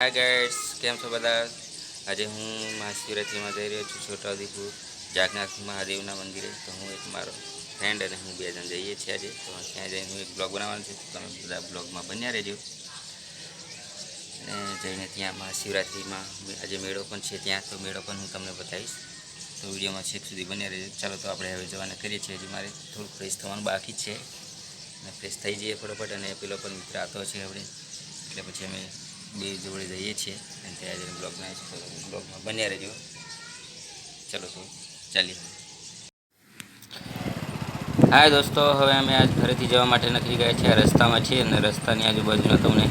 Hi guys, કેમ છો બધા? આજે હું મહાશિવરાત્રિમાં જઈ રહ્યો છું છોટાઉદેપુર જાગનાથ મહાદેવના મંદિરે. તો હું એક મારો ફ્રેન્ડ અને હું બે જણ જઈએ છીએ આજે. તો ત્યાં જઈને હું એક બ્લોગ બનાવવાનો છું, તો તમે બધા બ્લોગમાં બન્યા રહેજો. અને જઈને ત્યાં મહાશિવરાત્રિમાં આજે મેળો પણ છે, ત્યાં તો મેળો પણ હું તમને બતાવીશ. તો વિડીયોમાં છેક સુધી બન્યા રહેજો. ચાલો તો આપણે હવે જવાના કરીએ છીએ. હજી મારે થોડુંક ફ્રેશ થવાનું બાકી છે અને ફ્રેશ થઈ જઈએ ફટોફટ. અને પેલો પણ મિત્ર આવતો છે આપણે, એટલે પછી અમે બે જોડે જઈએ છીએ અને ત્યાં જઈને બ્લોગમાં બન્યા રહેજો. ચલો તો ચાલીએ. હા દોસ્તો, હવે અમે આજ ઘરેથી જવા માટે નીકળી ગયા છીએ. રસ્તામાં છીએ અને રસ્તાની આજુબાજુના તમને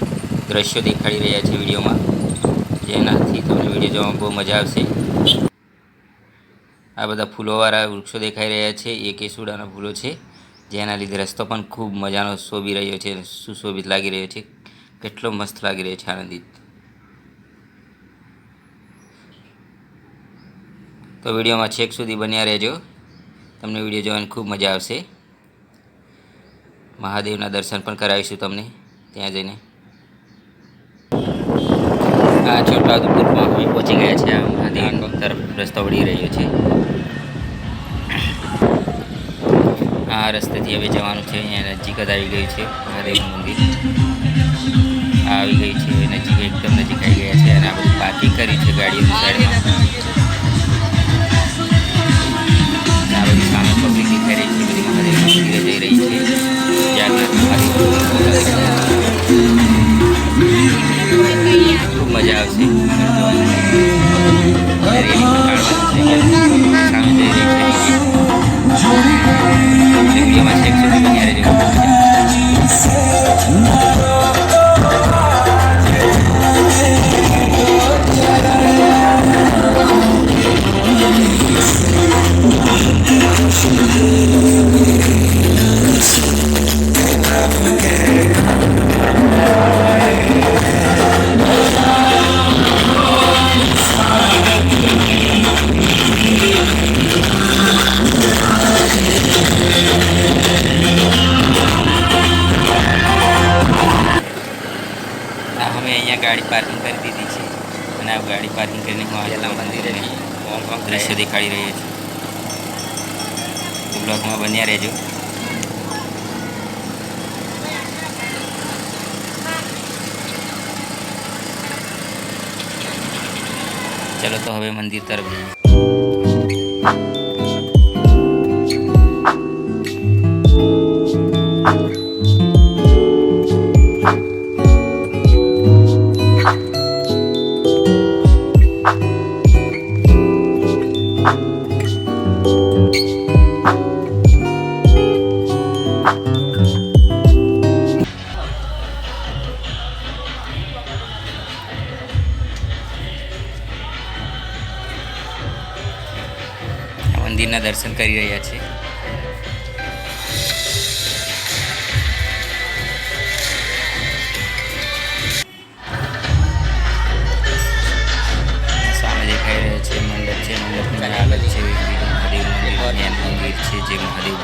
દ્રશ્યો દેખાડી રહ્યા છે વિડીયોમાં, જેનાથી તમને વિડીયો જોવામાં બહુ મજા આવશે. આ બધા ફૂલોવાળા વૃક્ષો દેખાઈ રહ્યા છે, એ કેસુડાના ફૂલો છે, જેના લીધે રસ્તો પણ ખૂબ મજાનો શોભી રહ્યો છે, સુશોભિત લાગી રહ્યો છે. કેટલો મસ્ત લાગી રહ્યો છે, આનંદિત. તો વિડીયોમાં છેક સુધી બન્યા રહેજો, તમને વિડીયો જોવાની ખૂબ મજા આવશે. મહાદેવના દર્શન પણ કરાવીશું તમને ત્યાં જઈને. આ છોટાઉદેપુરમાં અમે પહોંચી ગયા છે. આ મહાદેવ તરફ રસ્તો વળી રહ્યો છે. આ રસ્તેથી હવે જવાનું છે. અહીંયા નજીક જ આવી ગયું છે મહાદેવનું મંદિર. આ આવી ગઈ છે નજીક, એકદમ નજીક આવી ગયા છે. અને આ બધું પાર્કિંગ કરી છે ગાડીઓની સાઈડમાં. આ બધી સામે પબ્લિક દેખાઈ રહી છે, બધી મહાદેવના મંદિરે જઈ રહી છે. જાગનાથ મહાદેવ ખૂબ મજા આવશે. સામે જઈ રહી છે વિડીયોમાં છેક સુધી બન્યા રહેજો. અમે અહીંયા ગાડી પાર્કિંગ કરી દીધી છે અને આ ગાડી પાર્કિંગ કરીને હું આવેલા મંદિરે દ્રશ્ય દેખાડી રહ્યા છે. તો બ્લોગમાં બન્યા રહેજો. ચલો તો હવે મંદિર તરફ જઈએ. મંદિરના દર્શન કરી રહ્યા છે. સામે દેખાઈ રહ્યા છે મંડપ છે. મંડપની આગળ છે મહાદેવ મંદિર, મેન મંદિર છે જે મહાદેવ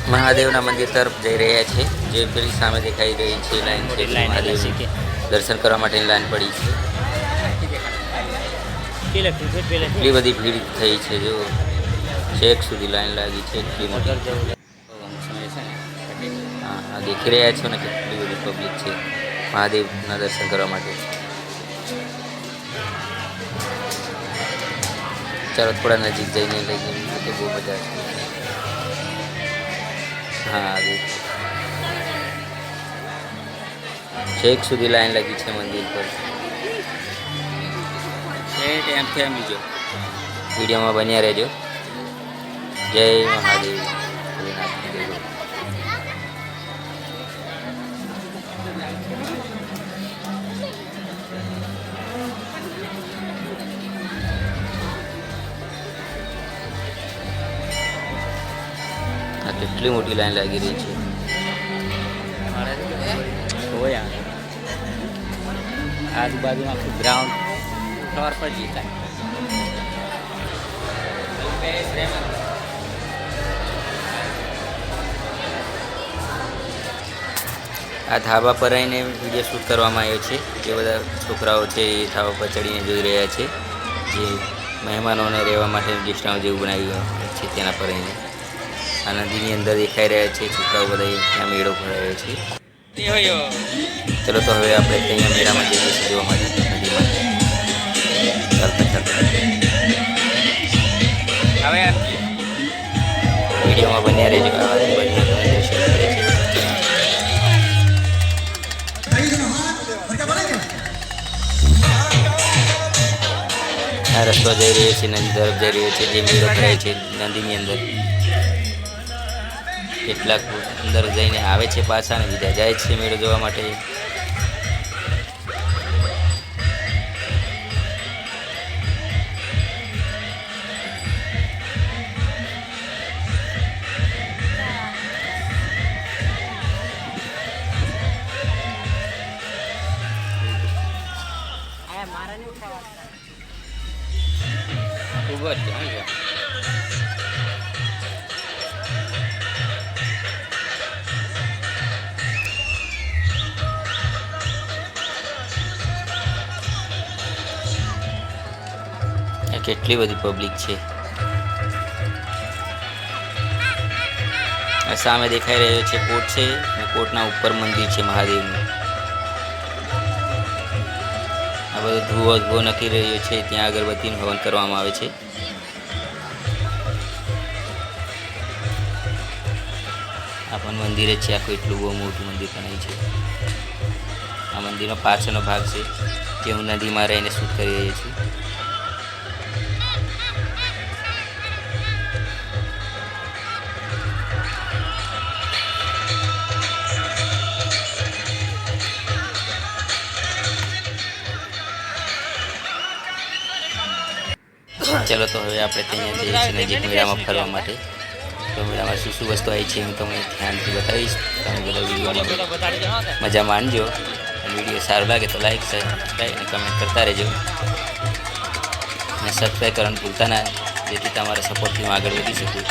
મહાદેવના મંદિર તરફ જઈ રહ્યા છે. જે પેલી સામે દેખાઈ રહી છે લાઈન છે, મહાદેવની દર્શન કરવા માટેની લાઈન પડી છે. એટલી બધી ભીડ થઈ છે, જો છેક સુધી લાઈન લાગી છે. એટલી મોટી હા દેખી રહ્યા છો ને, કેટલી બધી પબ્લિક છે મહાદેવના દર્શન કરવા માટે. ચાલો થોડા નજીક જઈને લઈ જઈએ તો બહુ મજા છે. હા છેક સુધી લાઈન લાગી છે મંદિર પર. એમથી આમ બીજો વિડીયોમાં બન્યા રહેજો. જય મહાદેવ. કેટલી મોટી લાઈન લાગી રહી છે. આજુબાજુનું આખું ગ્રાઉન્ડ ફ્લોર પર જીતાય. આ ધાબા પર આવીને વિડીયો શૂટ કરવામાં આવ્યો છે. જે બધા છોકરાઓ છે એ ધાબા પર ચડીને જોઈ રહ્યા છે. જે મહેમાનોને રહેવા માટે ગેસ્ટ હાઉસ જેવું બનાવ્યું છે તેના પર આવીને આ નદીની અંદર દેખાઈ રહ્યા છે. છોકરાઓ બધા ત્યાં મેળો ભરાયો છે. ચલો તો હવે આપણે ત્યાં મેળામાં જઈએ છીએ જોવા માટે નદીમાં ચાલતા ચાલતા. હવે વિડીયોમાં બન્યા રહેજો. આ રસ્તો જઈ રહ્યો છે, નદી તરફ જઈ રહ્યો છે. જે મેળો ભરાય છે નદીની અંદર, કેટલાક અંદર જઈને આવે છે પાછા અને બીજા જાય છે મેળો જોવા માટે. ખૂબ જ કેટલી બધી પબ્લિક છે. સામે દેખાઈ રહ્યો છે કોટ છે અને કોટના ઉપર મંદિર છે મહાદેવનું. આ બધો ધુવો નખી રહ્યો છે. ત્યાં અગરબત્તીનું હવન કરવામાં આવે છે. આ પણ મંદિર જ છે આખું. એટલું બહુ મોટું મંદિર બનાવ્યું છે. આ મંદિરનો પાછળનો ભાગ છે જે હું નદીમાં રહીને શૂટ કરી રહ્યો છું. ચલો તો હવે આપણે ત્યાં જઈએ છીએ નજીક મેળામાં ફરવા માટે. તો મેળામાં શું શું વસ્તુ આવી છે હું તમને ધ્યાનથી બતાવીશ. તમે બધા વિડીયોમાં મજા માનજો. વિડીયો સારો લાગે તો લાઈક, સબસ્ક્રાઈબ અને કમેન્ટ કરતા રહેજો. અને સબસ્ક્રાઈબ કરવાનું ભૂલતા ના, જેથી તમારા સપોર્ટથી હું આગળ વધી શકું.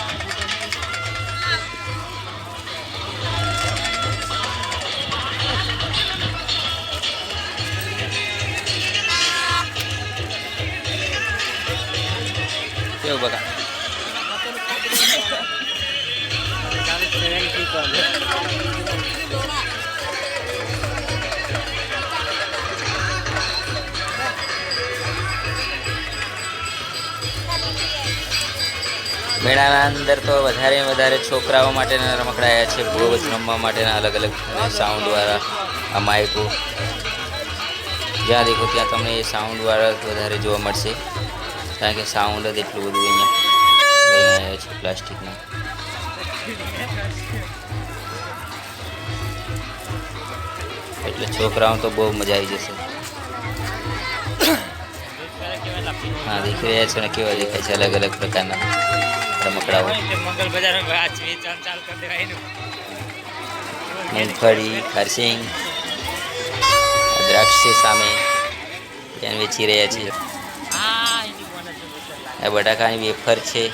કેવું બકા મેળાના અંદર તો વધારે છોકરાઓ માટેના રમકડાયા છે. બહુ જ રમવા માટેના અલગ અલગ સાઉન્ડવાળા આ માઇકો. જ્યાં દેખો ત્યાં તમને એ સાઉન્ડવાળા વધારે જોવા મળશે. કારણ કે સાઉન્ડ જ એટલું બધું અહીંયા લઈને આવ્યા છે પ્લાસ્ટિકમાં. એટલે છોકરાઓ તો બહુ મજા આવી જશે. હા, દેખી રહ્યા છો ને કેવા દેખાય છે અલગ અલગ પ્રકારના રમકડાઓ. મૂંગફળી, ખરસિંગ, દ્રાક્ષ સામે ત્યાં વેચી રહ્યા છે. આ બટાકાની વેફર છે.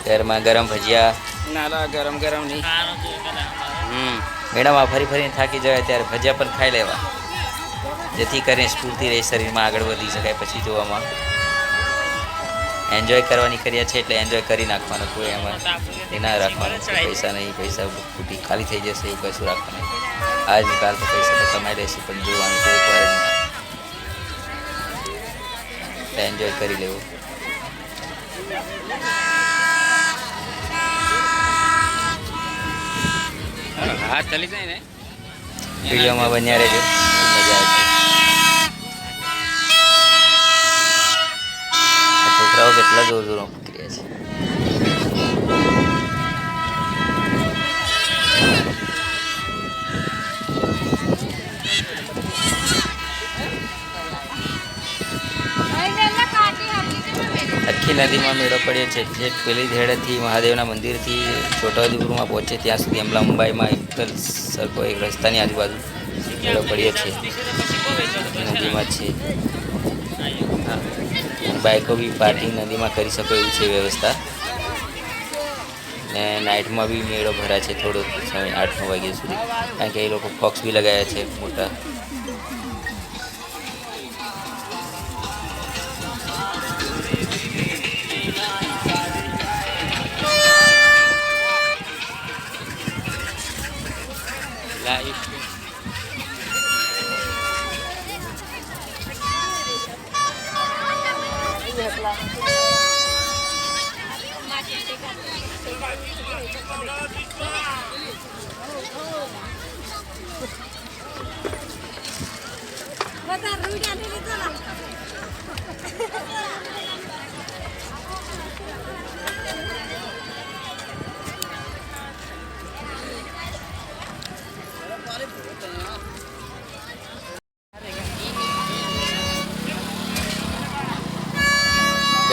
ગરમા ગરમ ભજીયા. ના ગરમ નહીં. મેડમ આ ફરીને થાકી જવાય ત્યારે ભજીયા પણ ખાઈ લેવા, જેથી કરીને સ્ફૂર્તિ રહે શરીરમાં, આગળ વધી શકાય. પછી જોવામાં એન્જોય કરવાની કર્યા છે એટલે એન્જોય કરી નાખવાનું. કોઈ એમાં એ ના રાખવાનું. પૈસા નહીં, પૈસા ફૂટી ખાલી થઈ જશે એવું કશું રાખવાનું. આજ નિકાલ તો પૈસા તો કમાઈ રહેશે, પણ જોવાનું તો એકવાર જ એન્જોય કરી લેવું. હાથ ચાલી જાય ને. વિડીયોમાં બન્યા રહેજો, મજા આવશે. છોકરાઓ કેટલા જોર જોર કર્યા છે. આખી નદીમાં મેળો પડ્યો છે. જે પેલી ધેડેથી મહાદેવના મંદિરથી છોટાઉદેપુરમાં પહોંચે ત્યાં સુધી અંબાઈમાં એક સરખો એક રસ્તાની આજુબાજુ મેળો પડ્યો છે નદીમાં છે. હા, બાઇકો બી પાર્કિંગ નદીમાં કરી શકો એવું છે વ્યવસ્થા. ને નાઇટમાં બી મેળો ભરાય છે થોડો સમય 8-9 વાગ્યા સુધી, કારણ કે એ લોકો ફોક્સ બી લગાવ્યા છે મોટા.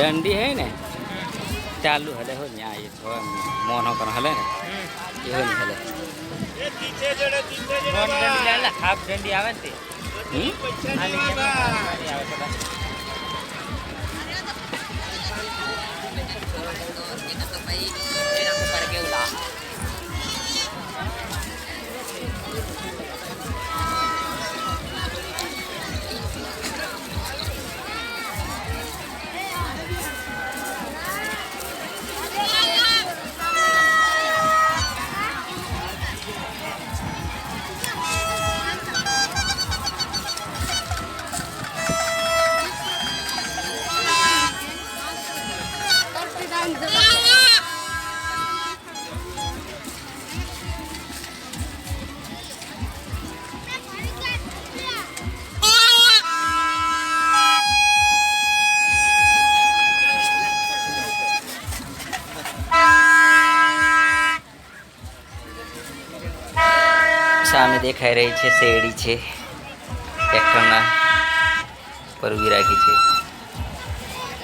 डंडी है ने चालू हले हो यहाँ ये थोड़ा मोन हो कर हले ने ये हो नहीं हले मोन डंडी ले ला हाफ डंडी आवे ते आले के आवे पता तो भाई तेरा को करके उला सामने देखाई रही है शेरडी है ट्रेक्टर पर उभी राखी है.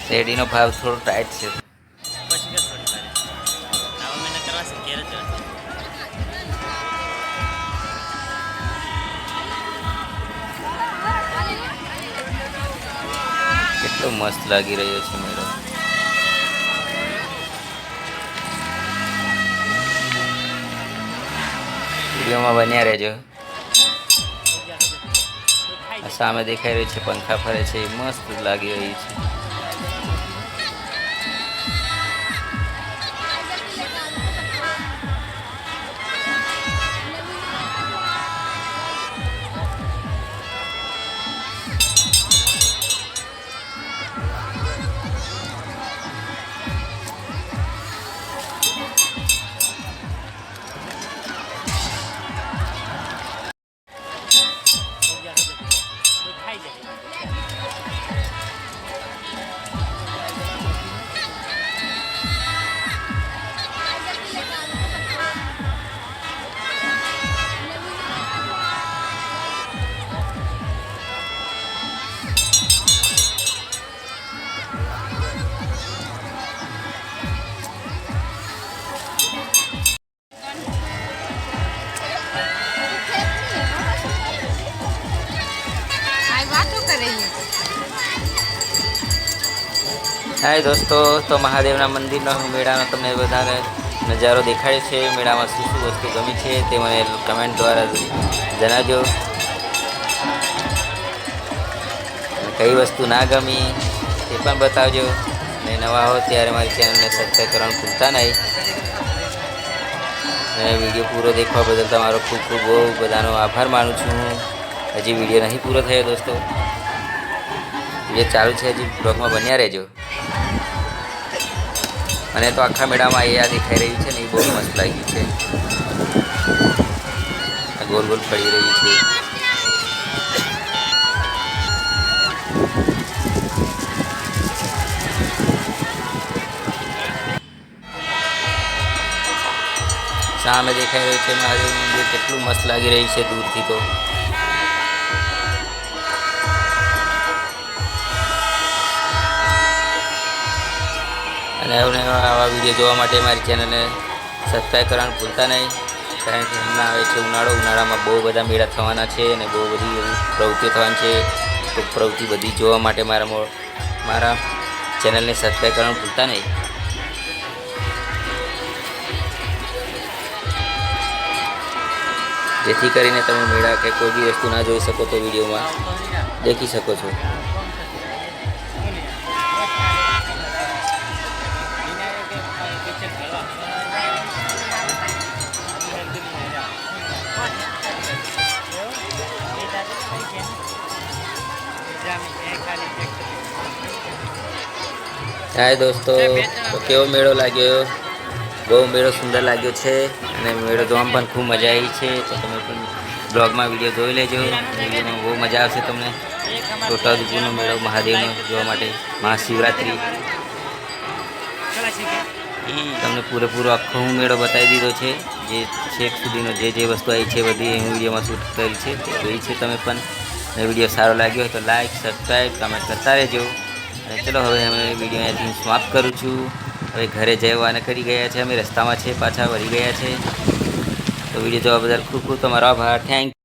शेरडी नो भाव थोड़ो टाइट है. કેટલો મસ્ત લાગી રહ્યો છે મેળો. વિડીયોમાં બન્યા રહેજો. સામે દેખાઈ રહ્યું છે પંખા ફરે છે, મસ્ત લાગી રહ્યું છે. हाय दोस्तों, तो महादेवना मंदिरનો મેળાનો તમને બધાને નજારો દેખાડ્યો છે. મેળામાં શું શું વસ્તુ ગમી છે તે મને કમેન્ટ દ્વારા જણાવજો. કઈ વસ્તુ ના ગમી તે પણ બતાવજો. અને નવા હો ત્યારે મારી ચેનલને સબસ્ક્રાઈબ કરવાનું ભૂલતા નહીં. અને વિડીયો પૂરો દેખવા બદલ તમારો ખૂબ ખૂબ બહુ બધાનો આભાર માનું છું. હજી વિડીયો નહીં પૂરો થયો દોસ્તો, વિડીયો ચાલુ છે, હજી બ્લોગમાં બન્યા રહેજો. મને તો આખા મેળામાં અહીંયા દેખાઈ રહ્યું છે ને એ બહુ મસ્ત લાગ્યું છે. આ ગોલ ગોલ ફરી રહ્યું છે. સામે દેખાઈ રહ્યું છે મહાદેવ મંદિર, કેટલું મસ્ત લાગી રહ્યું છે દૂરથી તો. અને આવા વિડીયો જોવા માટે મારી ચેનલને સબસ્ક્રાઈબ કરવાનું ભૂલતા નહીં. કારણ કે હમણાં આવે છે ઉનાળામાં બહુ બધા મેળા થવાના છે અને બહુ બધી એવી પ્રવૃત્તિઓ થવાની છે. તો પ્રવૃત્તિ બધી જોવા માટે મારા ચેનલને સબસ્ક્રાઈબ કરવાનું ભૂલતા નહીં. જેથી કરીને તમે મેળા કે કોઈ બી વસ્તુ ના જોઈ શકો તો વિડીયોમાં દેખી શકો છો. હાય દોસ્તો, તો કેવો મેળો લાગ્યો? બહુ મેળો સુંદર લાગ્યો છે અને મેળો જોવામાં પણ ખૂબ મજા આવી છે. તો તમે પણ બ્લોગમાં વિડીયો જોઈ લેજો. વિડીયોમાં બહુ મજા આવશે તમને. છોટાઉદેપુરનો મેળો મહાદેવનો જોવા માટે મહાશિવરાત્રિ તમને પૂરેપૂરો આખો હું મેળો બતાવી દીધો છે. જે છેક સુધીનો જે વસ્તુ આવી છે બધી હું વિડીયોમાં શૂટ કરેલી છે તે જોઈ છે તમે પણ. અને વિડીયો સારો લાગ્યો હોય તો લાઈક, સબસ્ક્રાઈબ, કમેન્ટ કરતા રહેજો. અને ચલો હવે અમે વિડીયો અહીંયાથી સમાપ્ત કરું છું. હવે ઘરે જવાના કરી ગયા છે. અમે રસ્તામાં છે, પાછા વળી ગયા છે. તો વિડીયો જોવા બદલ ખૂબ ખૂબ તમારો આભાર. થેન્ક